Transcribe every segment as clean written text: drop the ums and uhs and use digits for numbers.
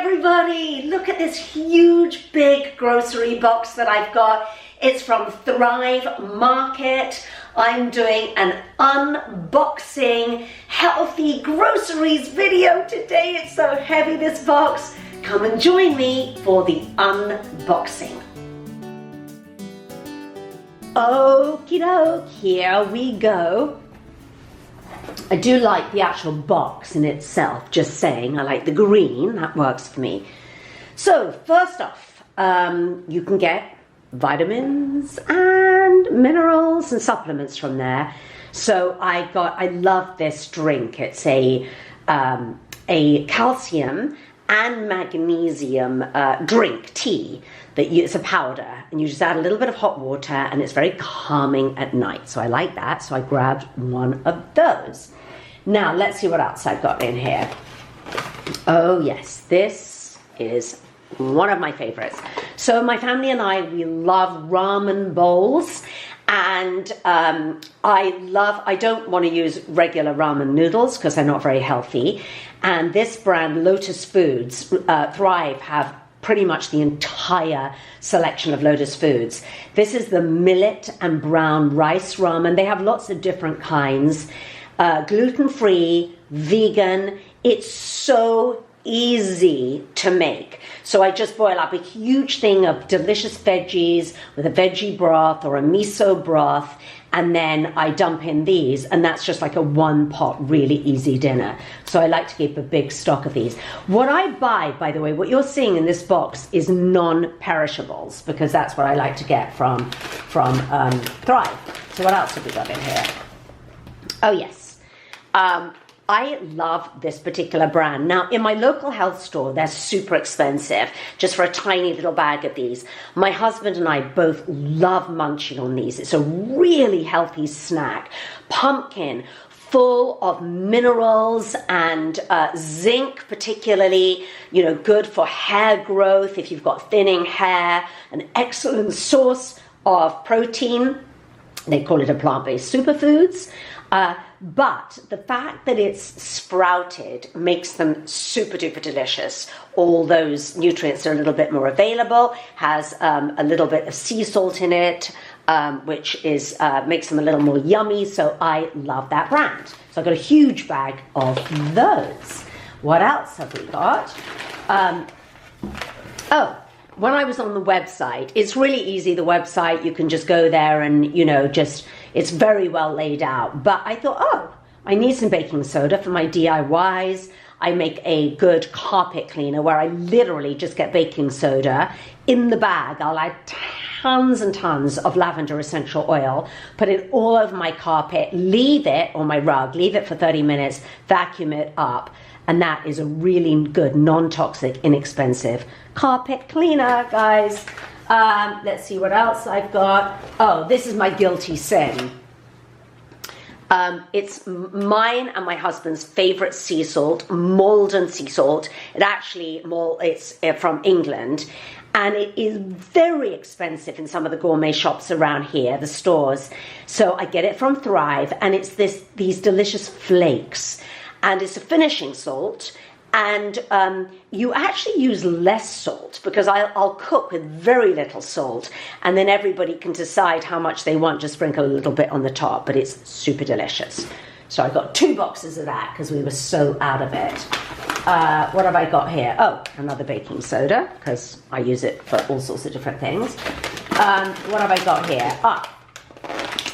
everybody! Look at this huge, big grocery box that I've got. It's from Thrive Market. I'm doing an unboxing healthy groceries video today. It's so heavy, this box. Come and join me for the unboxing. Okie doke, here we go. I do like the actual box in itself, just saying. I like the green, that works for me. So, first off, you can get vitamins and minerals and supplements from there. So I love this drink. It's a calcium and magnesium drink, tea, it's a powder, and you just add a little bit of hot water, and it's very calming at night. So I like that, so I grabbed one of those. Now, let's see what else I've got in here. Oh yes, this is one of my favorites. So my family and I, we love ramen bowls, and I don't want to use regular ramen noodles because they're not very healthy. And this brand, Lotus Foods, Thrive, have pretty much the entire selection of Lotus Foods. This is the millet and brown rice ramen. They have lots of different kinds, gluten-free, vegan. It's so easy to make. So I just boil up a huge thing of delicious veggies with a veggie broth or a miso broth, and then I dump in these, and that's just like a one-pot, really easy dinner. So I like to keep a big stock of these. What I buy, by the way, what you're seeing in this box is non-perishables, because that's what I like to get from Thrive. So what else have we got in here? Oh yes, I love this particular brand. Now, in my local health store, they're super expensive, just for a tiny little bag of these. My husband and I both love munching on these. It's a really healthy snack. Pumpkin, full of minerals and zinc, particularly, good for hair growth if you've got thinning hair. An excellent source of protein. They call it a plant-based superfoods. But the fact that it's sprouted makes them super duper delicious. All those nutrients are a little bit more available, has a little bit of sea salt in it, which is makes them a little more yummy. So I love that brand. So I've got a huge bag of those. What else have we got? When I was on the website, it's really easy, the website, you can just go there and, it's very well laid out. But I thought, I need some baking soda for my DIYs. I make a good carpet cleaner where I literally just get baking soda. In the bag, I'll add tons and tons of lavender essential oil, put it all over my carpet, leave it, or my rug, leave it for 30 minutes, vacuum it up. And that is a really good, non-toxic, inexpensive carpet cleaner, guys. Let's see what else I've got. Oh, this is my guilty sin. It's mine and my husband's favorite sea salt, Maldon sea salt. It's from England. And it is very expensive in some of the gourmet shops around here, the stores. So I get it from Thrive, and it's these delicious flakes. And it's a finishing salt, and you actually use less salt, because I'll cook with very little salt, and then everybody can decide how much they want, just sprinkle a little bit on the top, but it's super delicious. So I got 2 boxes of that because we were so out of it. What have I got here? Oh, another baking soda, because I use it for all sorts of different things. What have I got here?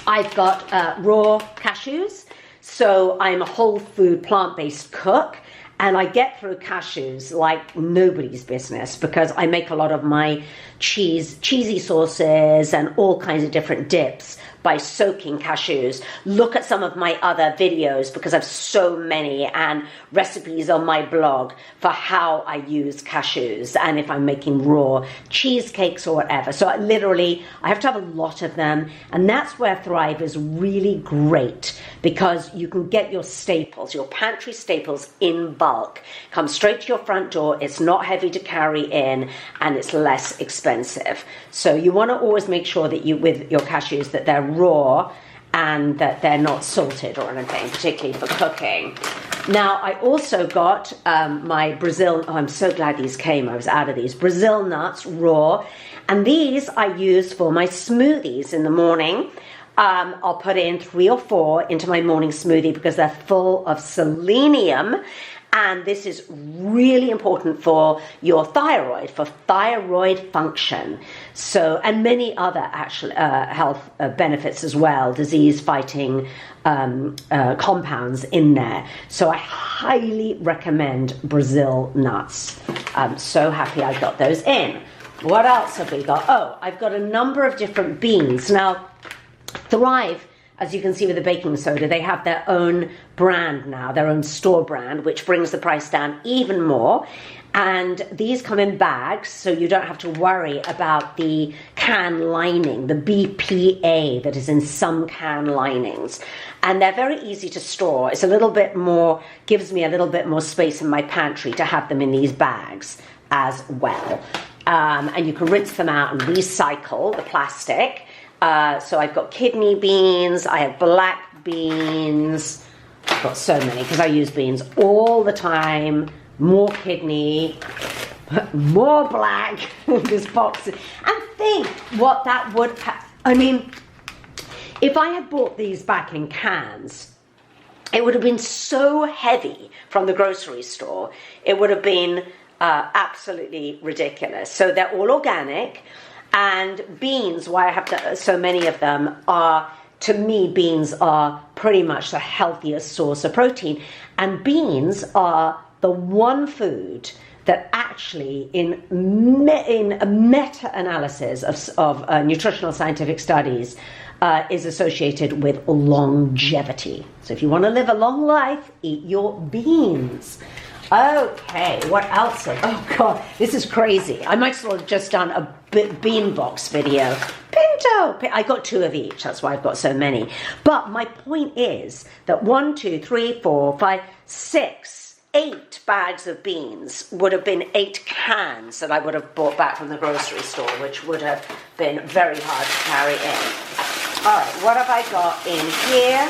I've got raw cashews. So I'm a whole food plant-based cook, and I get through cashews like nobody's business, because I make a lot of my cheesy sauces and all kinds of different dips by soaking cashews. Look at some of my other videos, because I have so many, and recipes on my blog for how I use cashews, and if I'm making raw cheesecakes or whatever. So I have to have a lot of them, and that's where Thrive is really great, because you can get your staples, your pantry staples in bulk, come straight to your front door. It's not heavy to carry in, and it's less expensive. So you want to always make sure that with your cashews, that they're raw and that they're not salted or anything, particularly for cooking. Now, I also got my Brazil, oh, I'm so glad these came. I was out of these. Brazil nuts, raw. And these I use for my smoothies in the morning. I'll put in 3 or 4 into my morning smoothie because they're full of selenium. And this is really important for your thyroid, for thyroid function. So, and many other actual health benefits as well, disease-fighting compounds in there. So I highly recommend Brazil nuts. I'm so happy I got those in. What else have we got? Oh, I've got a number of different beans. Now, Thrive, as you can see with the baking soda, they have their own brand now, their own store brand, which brings the price down even more. And these come in bags, so you don't have to worry about the can lining, the BPA that is in some can linings. And they're very easy to store. It's a little bit more, gives me a little bit more space in my pantry to have them in these bags as well. And you can rinse them out and recycle the plastic. So I've got kidney beans, I have black beans, I've got so many because I use beans all the time, more kidney, more black, this box. And think what that would I mean, if I had bought these back in cans, it would have been so heavy from the grocery store, it would have been absolutely ridiculous. So they're all organic. And beans, why I have so many of them, are, to me, beans are pretty much the healthiest source of protein. And beans are the one food that actually, in a meta-analysis of nutritional scientific studies, is associated with longevity. So if you want to live a long life, eat your beans. Okay, what else? Oh God, this is crazy. I might as well have just done a bean box video. Pinto! I got 2 of each, that's why I've got so many. But my point is that 1, 2, 3, 4, 5, 6, 8 bags of beans would have been 8 cans that I would have bought back from the grocery store, which would have been very hard to carry in. All right, what have I got in here?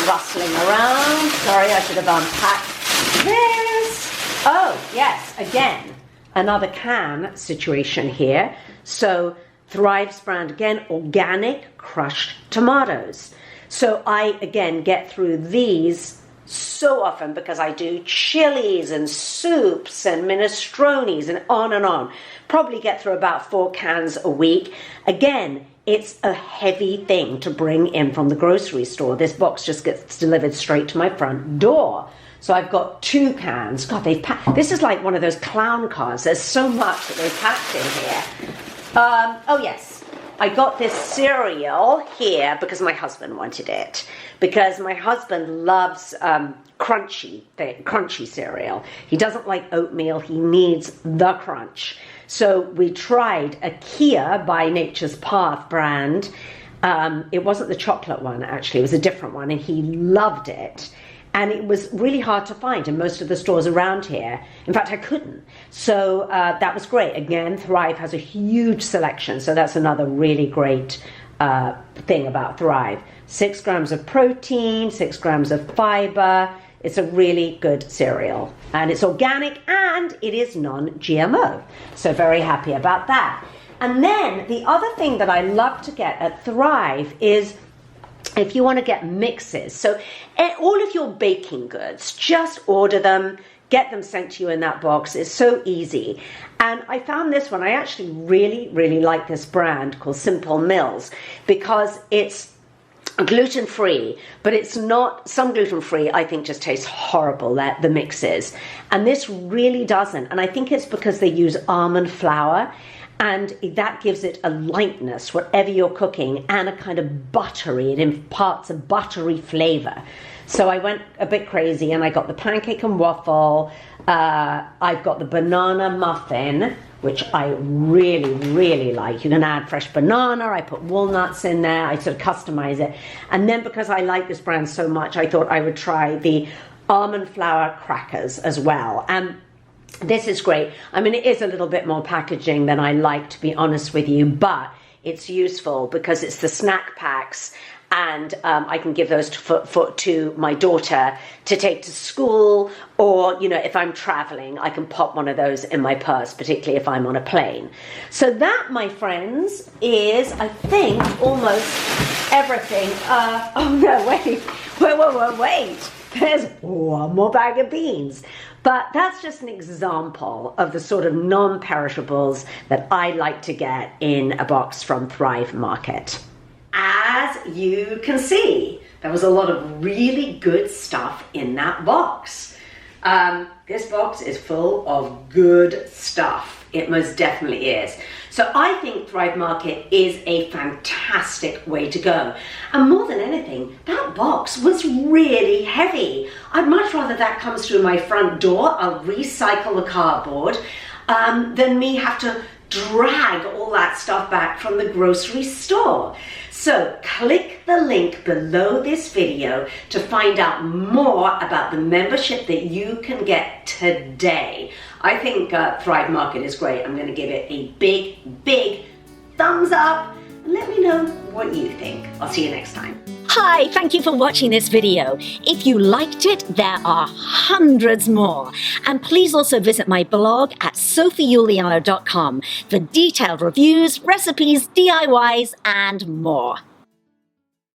Rustling around. Sorry, I should have unpacked this. Oh, yes, again, another can situation here. So Thrive's brand, again, organic crushed tomatoes. So I, again, get through these so often because I do chilies and soups and minestrones and on. Probably get through about 4 cans a week. Again, it's a heavy thing to bring in from the grocery store. This box just gets delivered straight to my front door. So I've got 2 cans. God, they've packed. This is like one of those clown cars. There's so much that they've packed in here. Oh yes, I got this cereal here because my husband wanted it. Because my husband loves crunchy cereal. He doesn't like oatmeal. He needs the crunch. So we tried a Kia by Nature's Path brand. It wasn't the chocolate one, actually. It was a different one, and he loved it. And it was really hard to find in most of the stores around here. In fact, I couldn't. So that was great. Again, Thrive has a huge selection. So that's another really great thing about Thrive. 6 grams of protein, 6 grams of fiber. It's a really good cereal. And it's organic and it is non-GMO. So very happy about that. And then the other thing that I love to get at Thrive is if you want to get mixes. So all of your baking goods, just order them, get them sent to you in that box. It's so easy. And I found this one. I actually really like this brand called Simple Mills because it's gluten-free, but it's not, some gluten-free I think just tastes horrible, the mixes. And this really doesn't. And I think it's because they use almond flour. And that gives it a lightness, whatever you're cooking, and a kind of buttery, it imparts a buttery flavor. So I went a bit crazy and I got the pancake and waffle. I've got the banana muffin, which I really like. You can add fresh banana. I put walnuts in there. I sort of customize it. And then because I like this brand so much, I thought I would try the almond flour crackers as well. And this is great. I mean, it is a little bit more packaging than I like, to be honest with you, but it's useful because it's the snack packs and I can give those to my daughter to take to school, or, you know, if I'm traveling, I can pop one of those in my purse, particularly if I'm on a plane. So that, my friends, is, I think, almost everything. Oh no, wait. There's one more bag of beans. But that's just an example of the sort of non-perishables that I like to get in a box from Thrive Market. As you can see, there was a lot of really good stuff in that box. This box is full of good stuff. It most definitely is. So I think Thrive Market is a fantastic way to go. And more than anything, that box was really heavy. I'd much rather that comes through my front door, I'll recycle the cardboard, than me have to drag all that stuff back from the grocery store. So click the link below this video to find out more about the membership that you can get today. I think Thrive Market is great. I'm going to give it a big thumbs up. Let me know what you think. I'll see you next time. Hi, thank you for watching this video. If you liked it, there are hundreds more. And please also visit my blog at sophieuliano.com for detailed reviews, recipes, DIYs, and more.